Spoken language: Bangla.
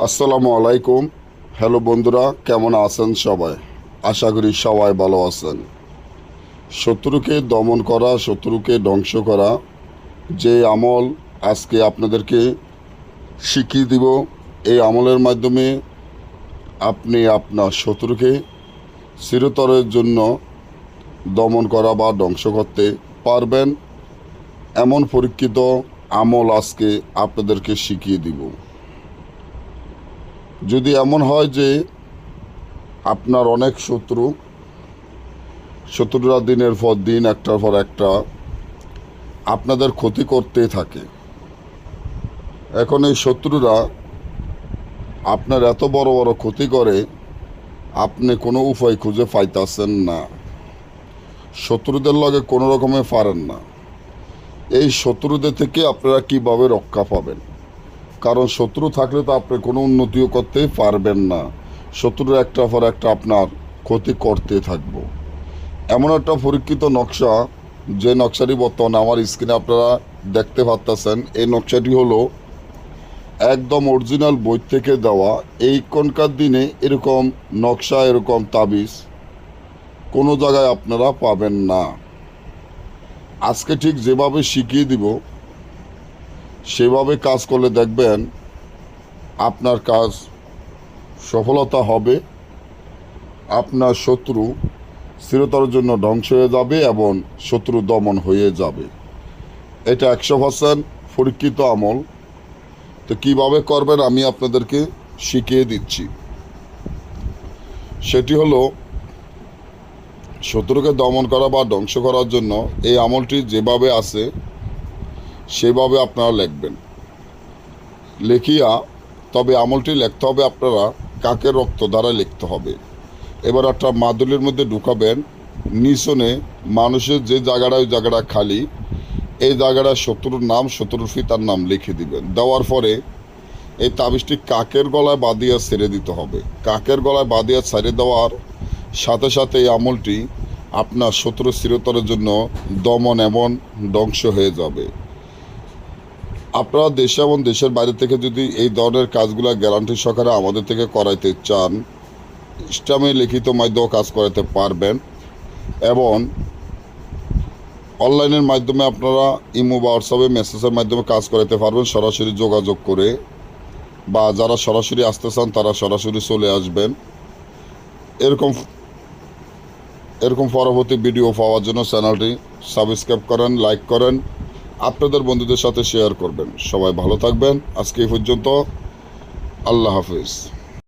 আসসালামু আলাইকুম। হ্যালো বন্ধুরা, কেমন আছেন সবাই? আশা করি সবাই ভালো আছেন। শত্রুকে দমন করা, শত্রুকে ধ্বংস করা, যে আমল আজকে আপনাদেরকে শিখিয়ে দিব, এই আমলের মাধ্যমে আপনি আপনার শত্রুকে চিরতরের জন্য দমন করা বা ধ্বংস করতে পারবেন। এমন পরীক্ষিত আমল আজকে আপনাদেরকে শিখিয়ে দিব। যদি এমন হয় যে আপনার অনেক শত্রুরা দিনের পর দিন একটার পর একটা আপনাদের ক্ষতি করতেই থাকে, এখন এই শত্রুরা আপনার এত বড় বড় ক্ষতি করে, আপনি কোনো উপায় খুঁজে পাইতেছেন না, শত্রুদের লগে কোনো রকমে পারেন না। এই শত্রুদের থেকে আপনারা কিভাবে রক্ষা পাবেন? কারণ শত্রু থাকলে তো আপনি কোনো উন্নতিও করতে পারবেন না, শত্রুর একটার পর একটা আপনার ক্ষতি করতে থাকবো। এমন একটা পরীক্ষিত নকশা, যে নকশাটি বর্তমানে আমার স্ক্রিনে আপনারা দেখতে পাচ্ছেন, এই নকশাটি হলো একদম অরিজিনাল বই থেকে দেওয়া। এইখানকার দিনে এরকম নকশা, এরকম তাবিজ কোনো জায়গায় আপনারা পাবেন না। আজকে ঠিক যেভাবে শিখিয়ে দিব সেভাবে কাজ করলে দেখবেন আপনার কাজ সফলতা হবে, আপনার শত্রু চিরতরের জন্য ধ্বংস হয়ে যাবে এবং শত্রু দমন হয়ে যাবে। এটা 100% পরীক্ষিত আমল। তো কীভাবে করবেন আমি আপনাদেরকে শিখিয়ে দিচ্ছি। সেটি হলো, শত্রুকে দমন করা বা ধ্বংস করার জন্য এই আমলটি যেভাবে আছে সেভাবে আপনারা লিখবেন। লিখিয়া, তবে আমলটি লিখতে হবে আপনারা কাকের রক্ত দ্বারা লিখতে হবে। এবার একটা মাদুলির মধ্যে ঢুকাবেন, নিচনে মানুষের যে জায়গাটা, ওই জায়গাটা খালি, এই জায়গাটা শত্রুর নাম, শত্রুর পিতার নাম লিখে দিবেন। দেওয়ার পরে এই তাবিজটি কাকের গলায় বাঁধিয়া ছেড়ে দিতে হবে। কাকের গলায় বাঁধিয়া ছেড়ে দেওয়ার সাথে সাথে এই আমলটি আপনার শত্রু চিরতরের জন্য দমন এবং ধ্বংস হয়ে যাবে। আপনারা দেশে এবং দেশের বাইরে থেকে যদি এই ধরনের কাজগুলো গ্যারান্টি সহকারে আমাদের থেকে করাইতে চান, ইসলামে লিখিত মাধ্যমে কাজ করাতে পারবেন এবং অনলাইনের মাধ্যমে আপনারা ইমো বা হোয়াটসঅ্যাপে মেসেজের মাধ্যমে কাজ করাতে পারবেন, সরাসরি যোগাযোগ করে, বা যারা সরাসরি আসতে চান তারা সরাসরি চলে আসবেন। এরকম পরবর্তী ভিডিও পাওয়ার জন্য চ্যানেলটি সাবস্ক্রাইব করেন, লাইক করেন, আপনাদের বন্ধুদের সাথে শেয়ার করবেন। সবাই ভালো থাকবেন। আজকে এই পর্যন্ত। আল্লাহ হাফিজ।